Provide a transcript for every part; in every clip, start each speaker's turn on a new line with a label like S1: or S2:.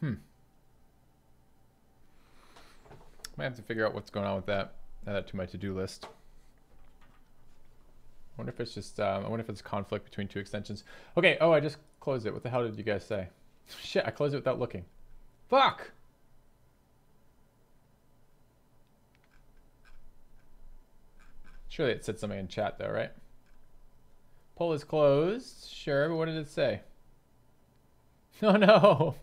S1: Might have to figure out what's going on with that. Add that to my to-do list. I wonder if it's just, I wonder if it's conflict between two extensions. Okay, oh, I just closed it. What the hell did you guys say? Shit, I closed it without looking. Fuck! Surely it said something in chat though, right? Poll is closed. Sure, but what did it say? Oh no!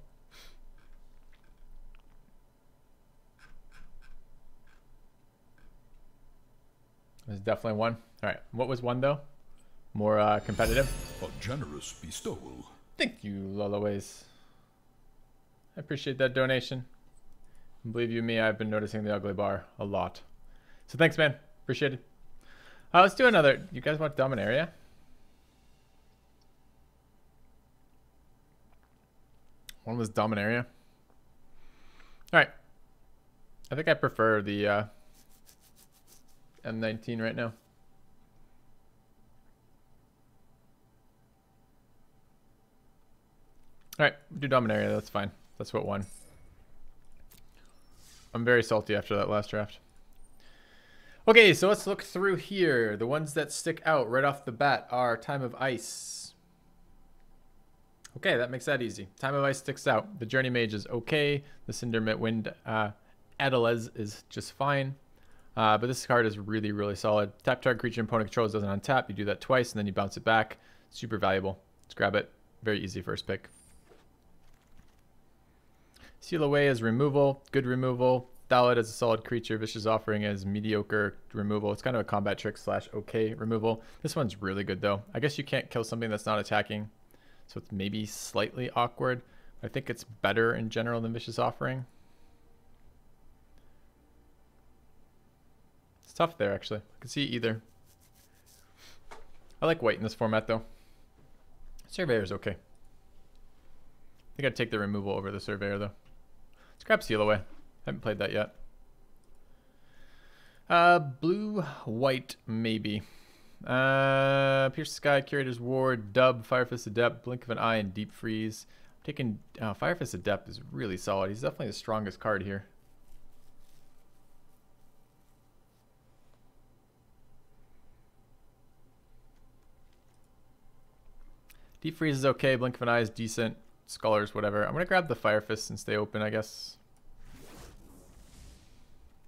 S1: There's definitely one. Alright, what was one though? More competitive?
S2: A generous bestowal.
S1: Thank you, Lolaways. I appreciate that donation. And believe you me, I've been noticing the ugly bar a lot. So thanks, man. Appreciate it. Let's do another. You guys want Dominaria? One was Dominaria. Alright. I think I prefer the M19 right now. Alright, do Dominaria, that's fine. That's what won. I'm very salty after that last draft. Okay, so let's look through here. The ones that stick out right off the bat are Time of Ice. Okay, that makes that easy. Time of Ice sticks out. The Journey Mage is okay. The Cindermint Wind Adalez is just fine. But this card is really, really solid. Tap target creature opponent controls doesn't untap. You do that twice and then you bounce it back. Super valuable. Let's grab it. Very easy first pick. Seal Away is removal. Good removal. Thallid as a solid creature. Vicious Offering is mediocre removal. It's kind of a combat trick / okay removal. This one's really good though. I guess you can't kill something that's not attacking. So it's maybe slightly awkward. I think it's better in general than Vicious Offering. It's tough there actually. I can see either. I like white in this format though. Surveyor is okay. I think I'd take the removal over the Surveyor though. Let's grab Seal Away. Haven't played that yet. Blue, white, maybe. Pierce the Sky, Curator's Ward, Dub, Firefist Adept, Blink of an Eye, and Deep Freeze. I'm taking Firefist Adept is really solid. He's definitely the strongest card here. Deep Freeze is okay. Blink of an Eye is decent. Scholars, whatever. I'm gonna grab the Firefist and stay open, I guess.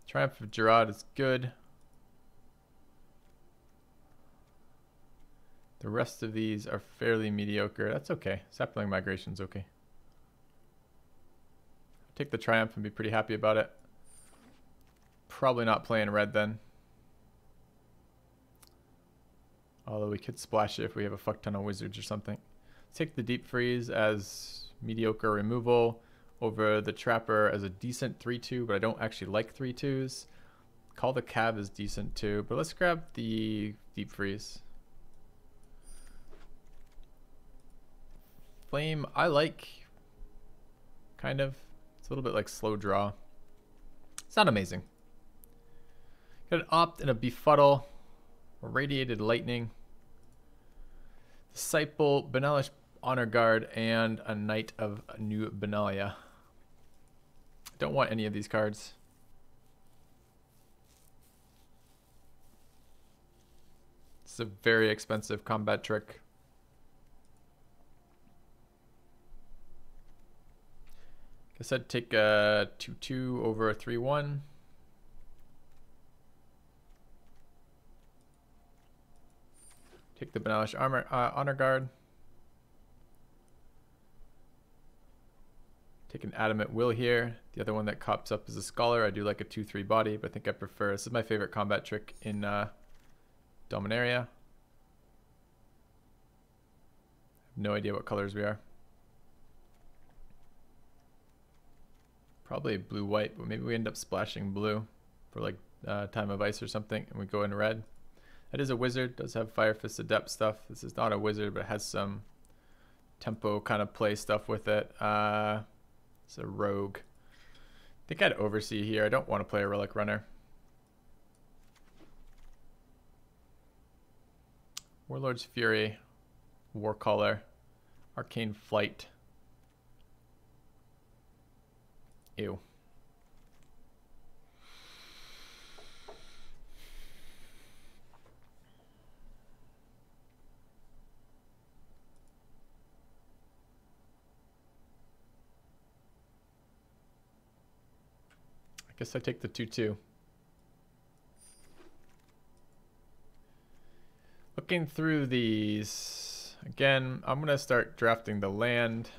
S1: Triumph of Gerard is good. The rest of these are fairly mediocre. That's okay. Sapling Migration's okay. I'll take the Triumph and be pretty happy about it. Probably not playing red then. Although we could splash it if we have a fuck ton of wizards or something. Let's take the Deep Freeze as mediocre removal over the Trapper as a decent 3/2, but I don't actually like 3/2s. Call the Cab is decent too, but let's grab the Deep Freeze. Flame, I like, kind of. It's a little bit like Slow Draw. It's not amazing. Got an Opt and a Befuddle, a Radiated Lightning, Disciple, Benalish Honor Guard, and a Knight of New Benalia. Don't want any of these cards. It's a very expensive combat trick. Guess I'd take a 2/2 over a 3/1. Take the Benalish Honor Guard. Take an Adamant Will here. The other one that pops up is a Scholar. I do like a 2/3 body, but I think I prefer, this is my favorite combat trick in Dominaria. No idea what colors we are. Probably blue-white, but maybe we end up splashing blue for like Time of Ice or something, and we go in red. That is a wizard, does have Firefist Adept stuff. This is not a wizard, but it has some tempo kind of play stuff with it. It's a rogue. I think I'd Oversee here. I don't want to play a Relic Runner. Warlord's Fury, Warcaller, Arcane Flight. Ew. I guess I take the 2/2. Looking through these, again, I'm going to start drafting the land.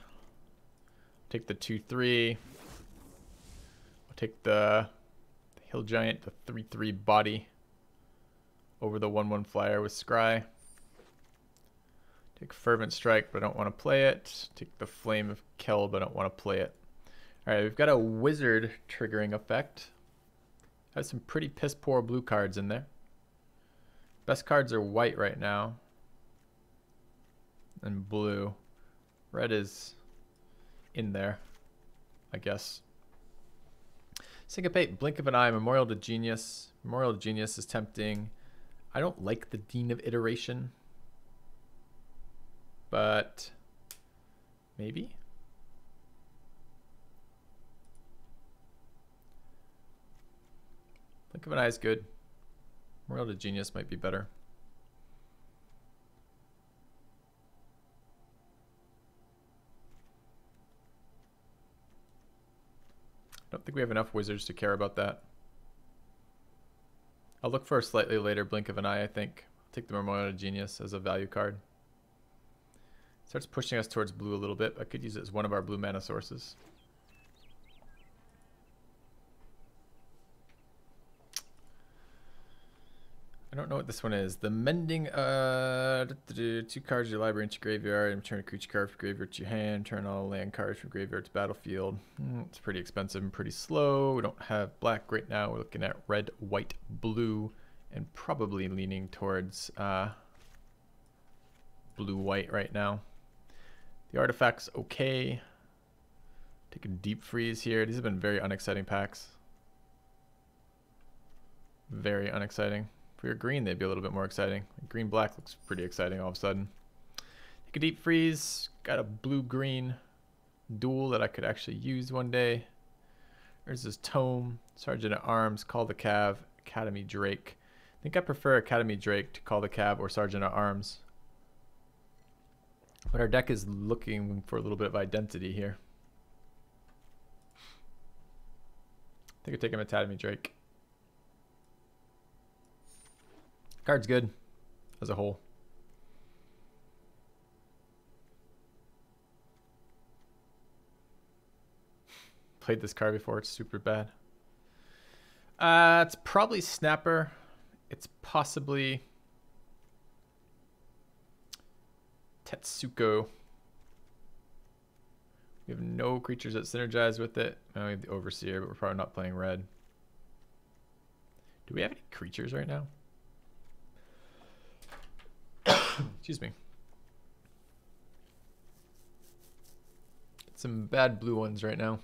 S1: Take the 2/3. I'll take the Hill Giant, the 3/3 body over the 1/1 flyer with Scry. Take Fervent Strike, but I don't want to play it. Take the Flame of Kel, but I don't want to play it. Alright, we've got a Wizard triggering effect. Has some pretty piss poor blue cards in there. Best cards are white right now. And blue. Red is in there, I guess. Syncopate, Blink of an Eye, Memorial to Genius. Memorial to Genius is tempting. I don't like the Dean of Iteration. But maybe? Blink of an Eye is good. Memorial to Genius might be better. I don't think we have enough wizards to care about that. I'll look for a slightly later Blink of an Eye, I think. I'll take the Memorial to Genius as a value card. Starts pushing us towards blue a little bit. I could use it as one of our blue mana sources. I don't know what this one is. The Mending, 2 cards in your library into graveyard, and turn a creature card from graveyard to your hand, turn all land cards from graveyard to battlefield. It's pretty expensive and pretty slow. We don't have black right now. We're looking at red, white, blue, and probably leaning towards blue-white right now. The artifact's okay. Take a Deep Freeze here. These have been very unexciting packs. Very unexciting. For your green, they'd be a little bit more exciting. Green-black looks pretty exciting all of a sudden. Take a Deep Freeze. Got a blue-green duel that I could actually use one day. There's this Tome, Sergeant at Arms, Call the Cav, Academy Drake. I think I prefer Academy Drake to Call the Cav or Sergeant at Arms. But our deck is looking for a little bit of identity here. I think I take him Academy Drake. Card's good as a whole. Played this card before, it's super bad. It's probably Snapper. It's possibly Tetsuko. We have no creatures that synergize with it. Oh, we have the Overseer, but we're probably not playing red. Do we have any creatures right now? Excuse me. Some bad blue ones right now.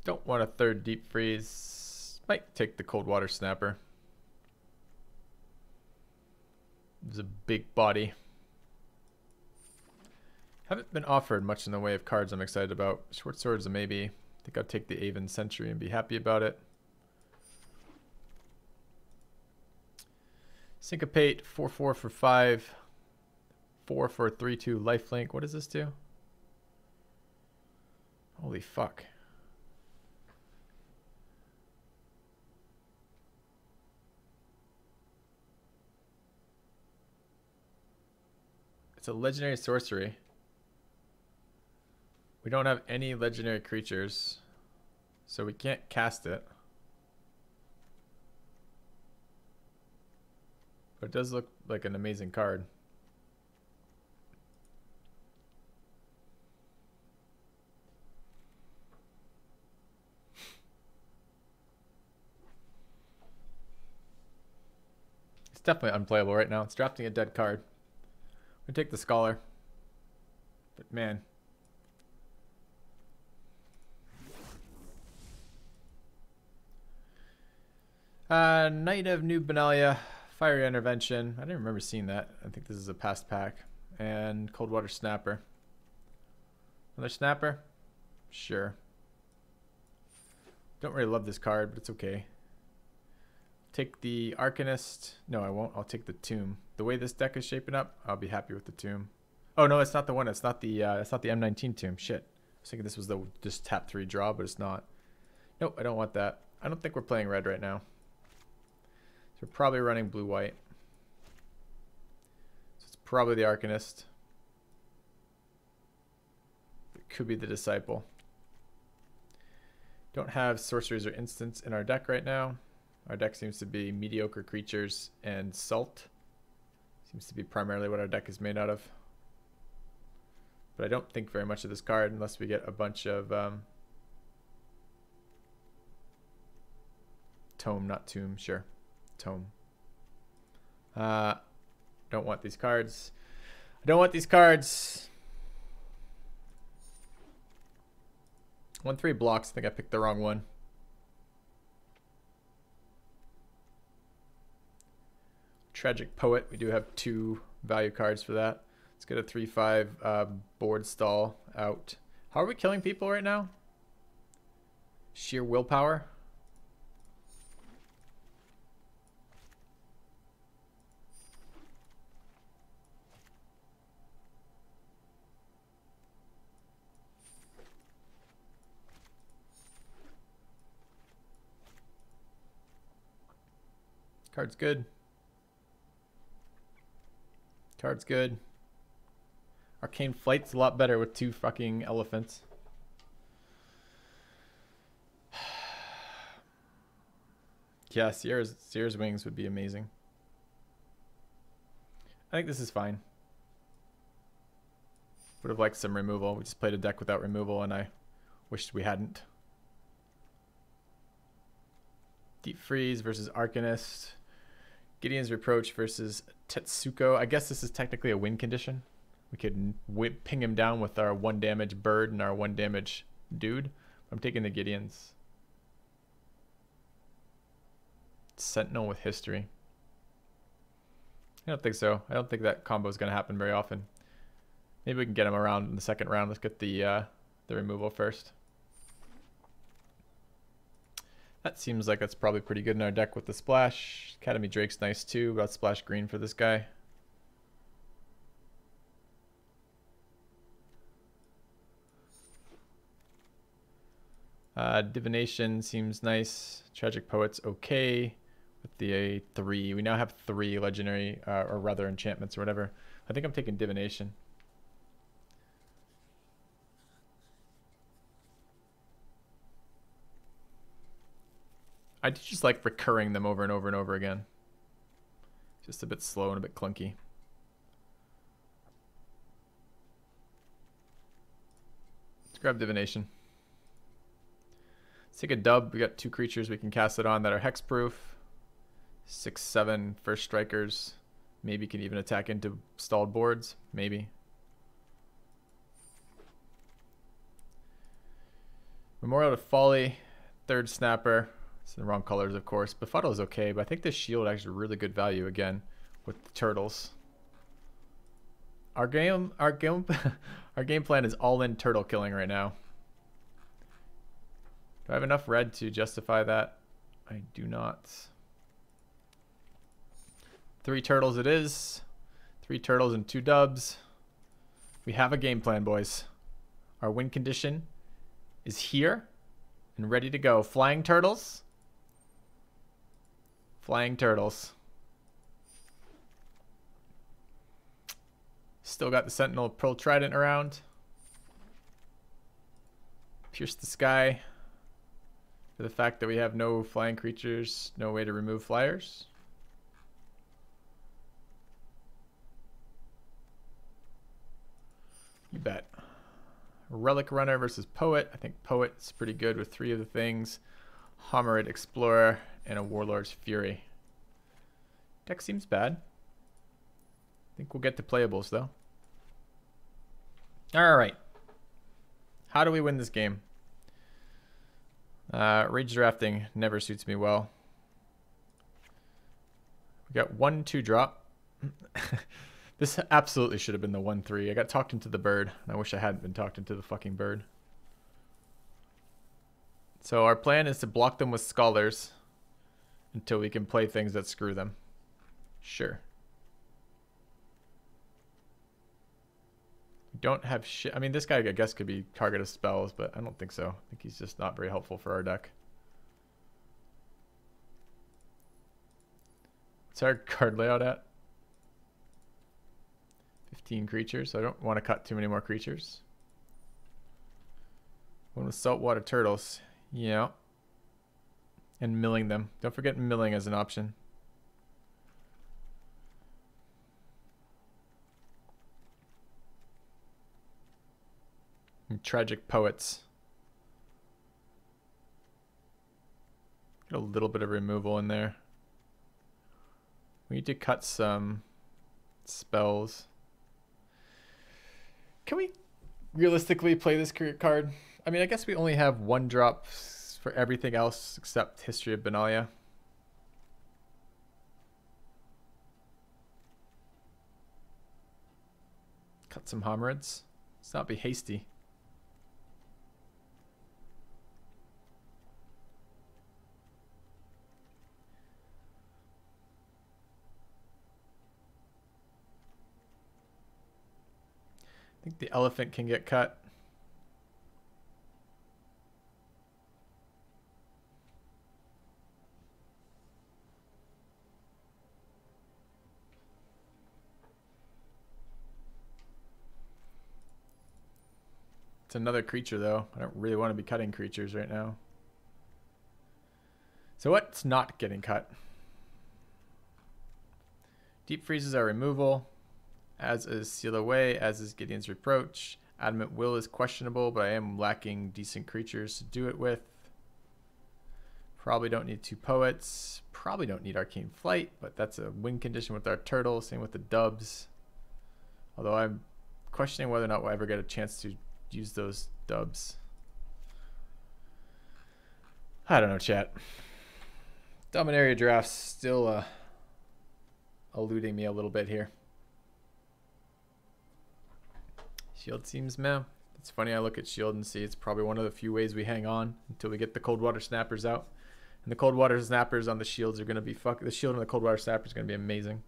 S1: Don't want a third Deep Freeze. Might take the Cold Water Snapper. It's a big body. Haven't been offered much in the way of cards I'm excited about. Short Sword's a maybe. I think I'll take the Aven Sentry and be happy about it. Syncopate, 4/4 for 5. 4 for 3/2 lifelink. What does this do? Holy fuck. It's a legendary sorcery. We don't have any legendary creatures, so we can't cast it. But it does look like an amazing card. It's definitely unplayable right now. It's drafting a dead card. We take the Scholar. But man. Knight of New Benalia, Fiery Intervention. I didn't remember seeing that. I think this is a past pack. And Coldwater Snapper. Another Snapper? Sure. Don't really love this card, but it's okay. Take the Arcanist. No, I won't. I'll take the Tomb. The way this deck is shaping up, I'll be happy with the Tomb. Oh no, it's not the one. It's not the M19 Tomb. Shit. I was thinking this was the just tap 3 draw, but it's not. Nope, I don't want that. I don't think we're playing red right now. So we're probably running blue-white. So it's probably the Arcanist. It could be the Disciple. Don't have sorceries or instants in our deck right now. Our deck seems to be mediocre creatures and salt. Seems to be primarily what our deck is made out of. But I don't think very much of this card unless we get a bunch of Tome, not Tomb, sure. Tome. Don't want these cards. I don't want these cards. 1-3 blocks. I think I picked the wrong one. Tragic Poet. We do have 2 value cards for that. Let's get a 3-5 board stall out. How are we killing people right now? Sheer willpower. Card's good. Card's good. Arcane Flight's a lot better with 2 fucking elephants. Yeah, Sierra's Wings would be amazing. I think this is fine. Would have liked some removal. We just played a deck without removal and I wished we hadn't. Deep Freeze versus Arcanist. Gideon's Reproach versus Tetsuko. I guess this is technically a win condition. We could ping him down with our 1 damage bird and our 1 damage dude. I'm taking the Gideons. Sentinel with History. I don't think so. I don't think that combo is going to happen very often. Maybe we can get him around in the second round. Let's get the removal first. That seems like that's probably pretty good in our deck with the splash. Academy Drake's nice too, but I'll splash green for this guy. Divination seems nice. Tragic Poet's okay with the 3. We now have 3 legendary, or rather enchantments or whatever. I think I'm taking Divination. I do just like recurring them over and over and over again. Just a bit slow and a bit clunky. Let's grab Divination. Let's take a dub. We got 2 creatures we can cast it on that are hexproof. 6/7 first strikers. Maybe can even attack into stalled boards. Maybe. Memorial to Folly. 3rd Snapper. It's in the wrong colors, of course. Befuddle is okay, but I think this shield actually really good value again with the turtles. Our game plan is all in turtle killing right now. Do I have enough red to justify that? I do not. 3 turtles it is. 3 turtles and 2 dubs. We have a game plan, boys. Our win condition is here and ready to go. Flying turtles. Flying turtles. Still got the Sentinel Pearl Trident around. Pierce the sky. For the fact that we have no flying creatures, no way to remove flyers. You bet. Relic Runner versus Poet. I think Poet's pretty good with 3 of the things. Homerid Explorer and a Warlord's Fury. Deck seems bad. I think we'll get to playables though. Alright. How do we win this game? Rage Drafting never suits me well. We got 1/2 drop. This absolutely should have been the 1/3. I got talked into the bird. And I wish I hadn't been talked into the fucking bird. So our plan is to block them with scholars until we can play things that screw them. Sure. We don't have shit. I mean, this guy, I guess, could be target of spells, but I don't think so. I think he's just not very helpful for our deck. What's our card layout at? 15 creatures, so I don't want to cut too many more creatures. One with saltwater turtles. Yeah. And milling them. Don't forget milling as an option. And tragic poets. Get a little bit of removal in there. We need to cut some spells. Can we realistically play this card? I mean, I guess we only have 1 drop for everything else except History of Benalia. Cut some Homerids. Let's not be hasty. I think the elephant can get cut. It's another creature, though. I don't really want to be cutting creatures right now. So what's not getting cut? Deep freezes are removal, as is Seal Away, as is Gideon's Reproach. Adamant Will is questionable, but I am lacking decent creatures to do it with. Probably don't need 2 poets. Probably don't need Arcane Flight, but that's a win condition with our turtle. Same with the dubs. Although I'm questioning whether or not we'll ever get a chance to use those dubs. I don't know, chat. Dominaria drafts still eluding me a little bit here. Shield seems meh. It's funny, I look at Shield and see it's probably one of the few ways we hang on until we get the Coldwater Snappers out. And the Coldwater Snappers on the shields are going to be the shield on the Coldwater Snappers is going to be amazing.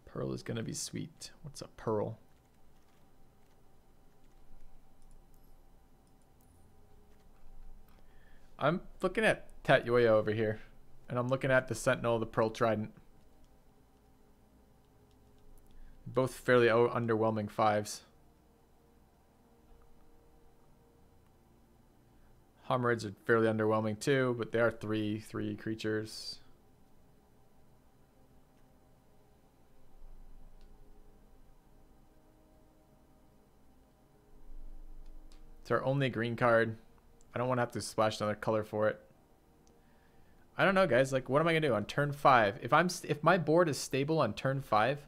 S1: Pearl is going to be sweet. What's a pearl? I'm looking at Tat Yoyo over here. And I'm looking at the Sentinel, the Pearl Trident. Both fairly underwhelming 5s. Homerids are fairly underwhelming too, but they are 3/3 creatures. It's our only green card. I don't want to have to splash another color for it. I don't know, guys. Like, what am I gonna do on turn 5? If my board is stable on turn 5,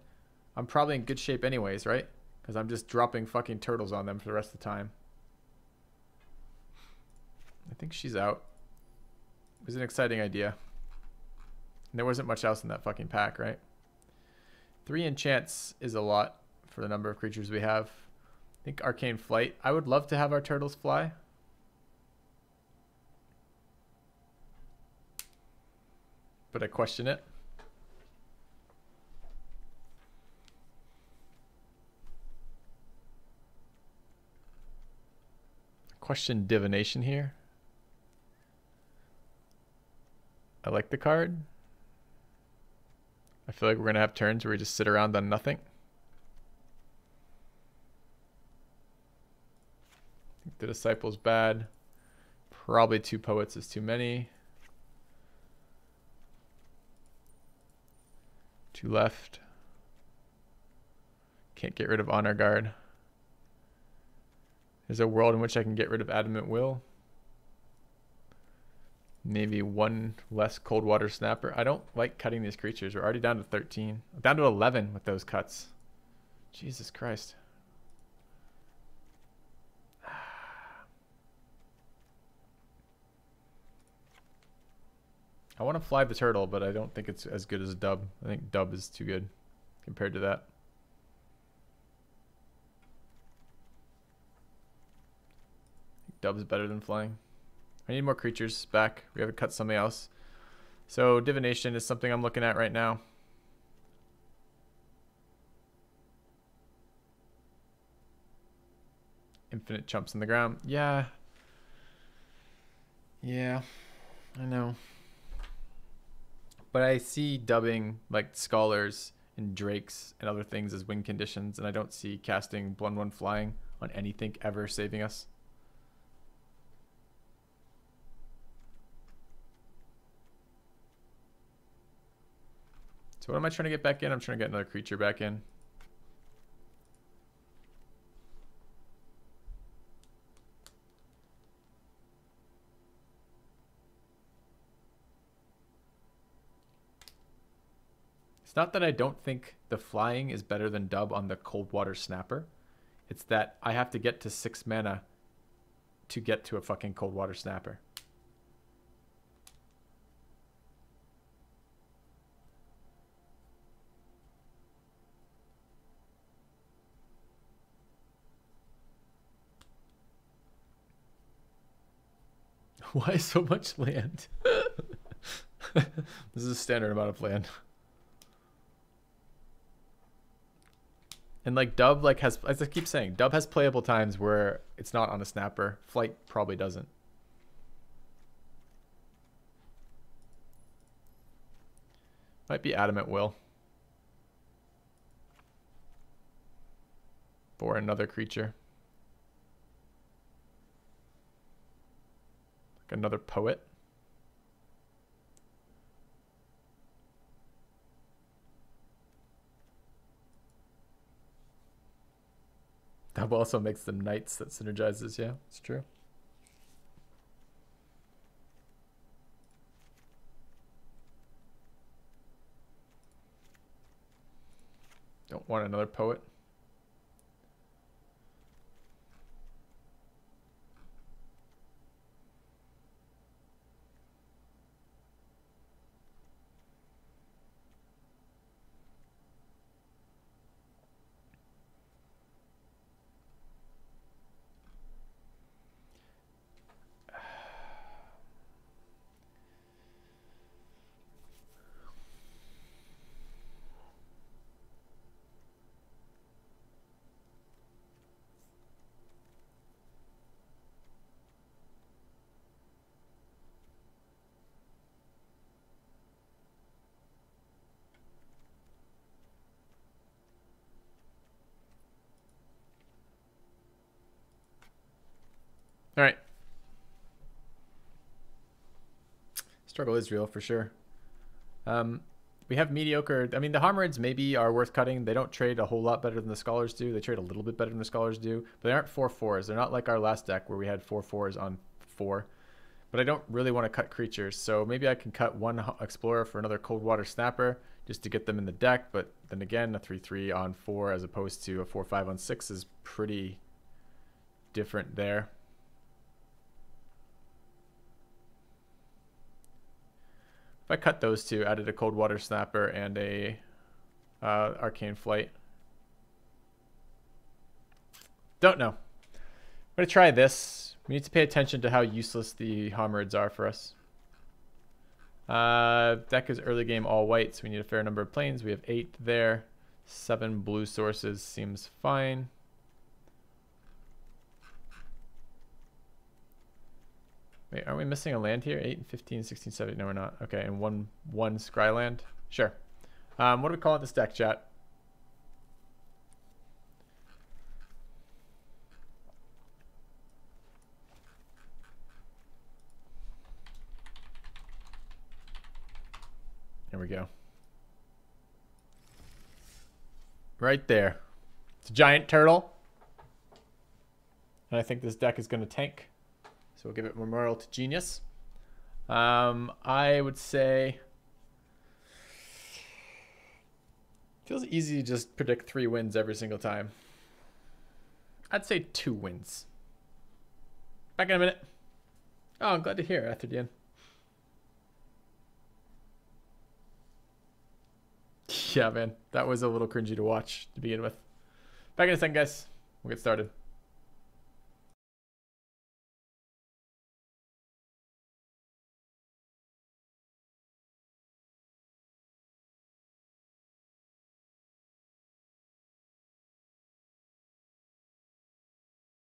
S1: I'm probably in good shape anyways, right? Because I'm just dropping fucking turtles on them for the rest of the time. I think she's out. It was an exciting idea. And there wasn't much else in that fucking pack, right? 3 enchants is a lot for the number of creatures we have. I think Arcane Flight. I would love to have our turtles fly. But I question it. Question Divination here. I like the card. I feel like we're going to have turns where we just sit around on nothing. I think the Disciple's bad. Probably 2 poets is too many. 2 left. Can't get rid of Honor Guard. There's a world in which I can get rid of Adamant Will. Maybe 1 less Coldwater Snapper. I don't like cutting these creatures. We're already down to 13. I'm down to 11 with those cuts. Jesus Christ. I want to fly the turtle, but I don't think it's as good as dub. I think dub is too good compared to that. Dub is better than flying. I need more creatures back. We haven't cut something else. So divination is something I'm looking at right now. Infinite chumps in the ground. Yeah. Yeah, I know. But I see dubbing like scholars and drakes and other things as win conditions, and I don't see casting 1/1 flying on anything ever saving us. So what am I trying to get back in? I'm trying to get another creature back in. It's not that I don't think the flying is better than dub on the cold water snapper. It's that I have to get to 6 mana to get to a fucking cold water snapper. Why so much land? This is a standard amount of land. And like dub like has, as I keep saying, dub has playable times where it's not on a snapper. Flight probably doesn't. Might be adamant will. For another creature. Like another poet. Dub also makes them knights. That synergizes. Yeah, it's true. Don't want another poet. All right. Struggle is real for sure. We have mediocre. I mean, the Homerids maybe are worth cutting. They don't trade a whole lot better than the Scholars do. They trade a little bit better than the Scholars do, but they aren't 4/4s. They're not like our last deck where we had 4/4s on 4. But I don't really want to cut creatures, so maybe I can cut one Explorer for another Cold Water Snapper just to get them in the deck. But then again, a 3/3 on 4 as opposed to a 4/5 on 6 is pretty different there. If I cut those two, added a Cold Water Snapper and a Arcane Flight. Don't know. I'm going to try this. We need to pay attention to how useless the Homerids are for us. Deck is early game all white, so we need a fair number of planes. We have 8 there. 7 blue sources seems fine. Wait, aren't we missing a land here? 8 and 15, 16, 17. No, we're not. Okay, and one Scry land. Sure. What do we call it this deck, chat? There we go. Right there. It's a giant turtle. And I think this deck is going to tank. So we'll give it Memorial to Genius. I would say... Feels easy to just predict 3 wins every single time. I'd say 2 wins. Back in a minute. Oh, I'm glad to hear, Atherdian. Yeah, man, that was a little cringy to watch to begin with. Back in a second, guys. We'll get started.